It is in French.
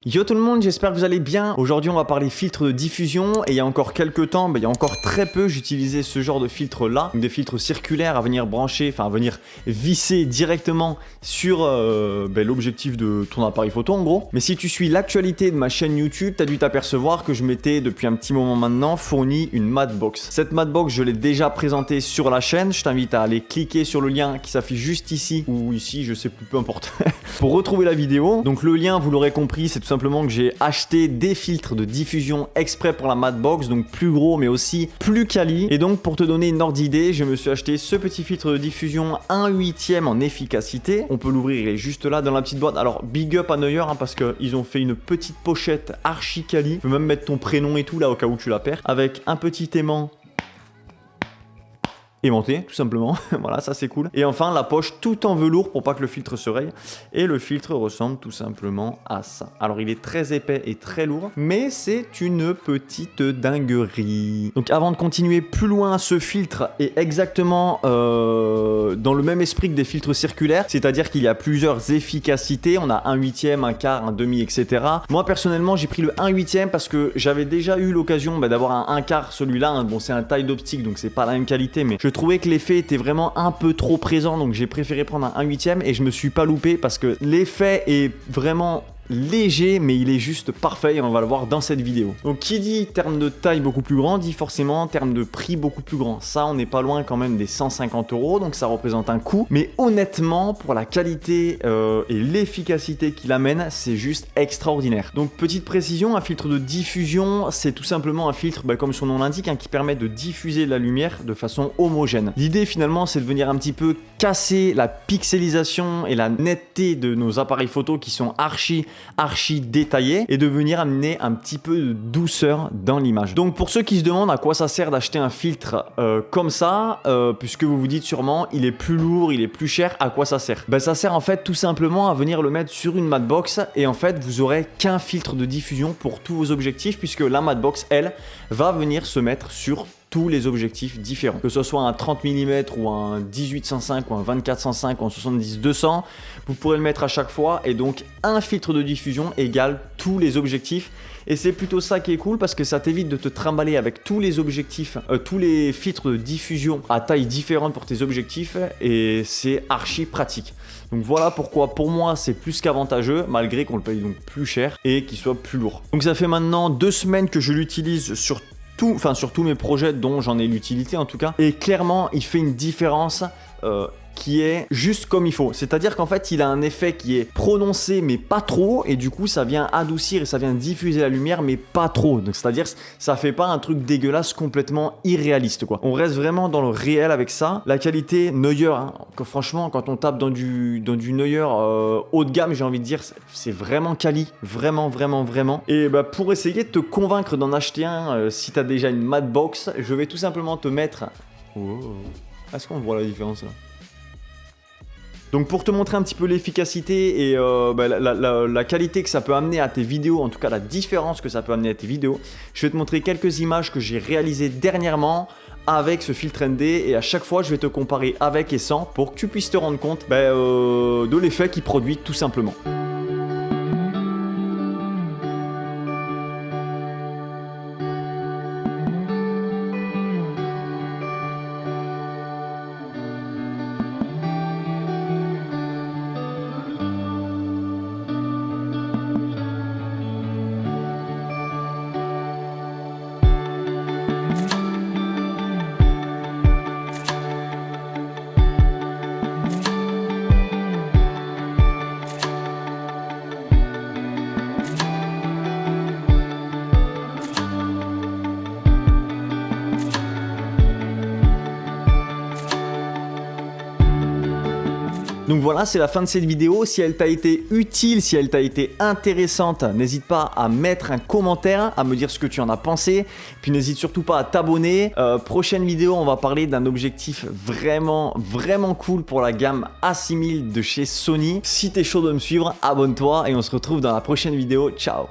Yo tout le monde, j'espère que vous allez bien. Aujourd'hui on va parler filtres de diffusion et il y a encore quelques temps, il y a encore très peu, j'utilisais ce genre de filtre là, des filtres circulaires à venir brancher, enfin à venir visser directement sur l'objectif de ton appareil photo en gros. Mais si tu suis l'actualité de ma chaîne YouTube, tu as dû t'apercevoir que je m'étais depuis un petit moment maintenant fourni une Madbox. Cette Madbox je l'ai déjà présentée sur la chaîne, je t'invite à aller cliquer sur le lien qui s'affiche juste ici ou ici, je sais plus, peu importe, pour retrouver la vidéo. Donc le lien, vous l'aurez compris, c'est tout simplement que j'ai acheté des filtres de diffusion exprès pour la Madbox, donc plus gros mais aussi plus quali. Et donc pour te donner une ordre d'idée, je me suis acheté ce petit filtre de diffusion 1/8 en efficacité. On peut l'ouvrir, il est juste là dans la petite boîte. Alors big up à Neuer parce qu'ils ont fait une petite pochette archi quali. Tu peux même mettre ton prénom et tout là au cas où tu la perds. Avec un petit aimant aimanté tout simplement, voilà, ça c'est cool. Et enfin la poche tout en velours pour pas que le filtre se raye, et le filtre ressemble tout simplement à ça. Alors il est très épais et très lourd, mais c'est une petite dinguerie. Donc avant de continuer plus loin, ce filtre est exactement dans le même esprit que des filtres circulaires, c'est-à-dire qu'il y a plusieurs efficacités, on a 1/8, un quart, un demi, etc. Moi personnellement j'ai pris le 1/8 parce que j'avais déjà eu l'occasion d'avoir un quart, celui-là, hein. Bon c'est un taille d'optique donc c'est pas la même qualité, mais je trouvais que l'effet était vraiment un peu trop présent, donc j'ai préféré prendre un 1/8 et je me suis pas loupé parce que l'effet est vraiment léger, mais il est juste parfait et on va le voir dans cette vidéo. Donc qui dit terme de taille beaucoup plus grand dit forcément terme de prix beaucoup plus grand. Ça on n'est pas loin quand même des 150 €, donc ça représente un coût, mais honnêtement pour la qualité et l'efficacité qu'il amène, c'est juste extraordinaire. Donc petite précision, un filtre de diffusion c'est tout simplement un filtre comme son nom l'indique, hein, qui permet de diffuser la lumière de façon homogène. L'idée finalement c'est de venir un petit peu casser la pixelisation et la netteté de nos appareils photo qui sont archi détaillé, et de venir amener un petit peu de douceur dans l'image. Donc pour ceux qui se demandent à quoi ça sert d'acheter un filtre comme ça, puisque vous vous dites sûrement il est plus lourd, il est plus cher, à quoi ça sert? Ça sert en fait tout simplement à venir le mettre sur une Madbox, et en fait vous aurez qu'un filtre de diffusion pour tous vos objectifs, puisque la Madbox elle va venir se mettre sur tous les objectifs différents, que ce soit un 30 mm ou un 18-105 ou un 24-105 ou un 70-200, vous pourrez le mettre à chaque fois, et donc un filtre de diffusion égale tous les objectifs. Et c'est plutôt ça qui est cool parce que ça t'évite de te trimballer avec tous les objectifs, tous les filtres de diffusion à taille différente pour tes objectifs, et c'est archi pratique. Donc voilà pourquoi pour moi c'est plus qu'avantageux, malgré qu'on le paye donc plus cher et qu'il soit plus lourd. Donc ça fait maintenant 2 semaines que je l'utilise sur tous mes projets dont j'en ai l'utilité en tout cas, et clairement il fait une différence qui est juste comme il faut. C'est-à-dire qu'en fait il a un effet qui est prononcé mais pas trop, et du coup ça vient adoucir et ça vient diffuser la lumière mais pas trop. Donc c'est-à-dire ça fait pas un truc dégueulasse complètement irréaliste quoi. On reste vraiment dans le réel avec ça. La qualité Neuer, hein, franchement quand on tape dans du Neuer haut de gamme, j'ai envie de dire, c'est vraiment quali, vraiment. Et pour essayer de te convaincre d'en acheter un, si t'as déjà une Madbox, je vais tout simplement te mettre... Oh. Est-ce qu'on voit la différence là? Donc pour te montrer un petit peu l'efficacité et la qualité que ça peut amener à tes vidéos, en tout cas la différence que ça peut amener à tes vidéos, je vais te montrer quelques images que j'ai réalisées dernièrement avec ce filtre ND, et à chaque fois je vais te comparer avec et sans pour que tu puisses te rendre compte de l'effet qu'il produit tout simplement. Donc voilà, c'est la fin de cette vidéo. Si elle t'a été utile, si elle t'a été intéressante, n'hésite pas à mettre un commentaire, à me dire ce que tu en as pensé. Puis n'hésite surtout pas à t'abonner. Prochaine vidéo, on va parler d'un objectif vraiment cool pour la gamme A6000 de chez Sony. Si t'es chaud de me suivre, abonne-toi et on se retrouve dans la prochaine vidéo. Ciao!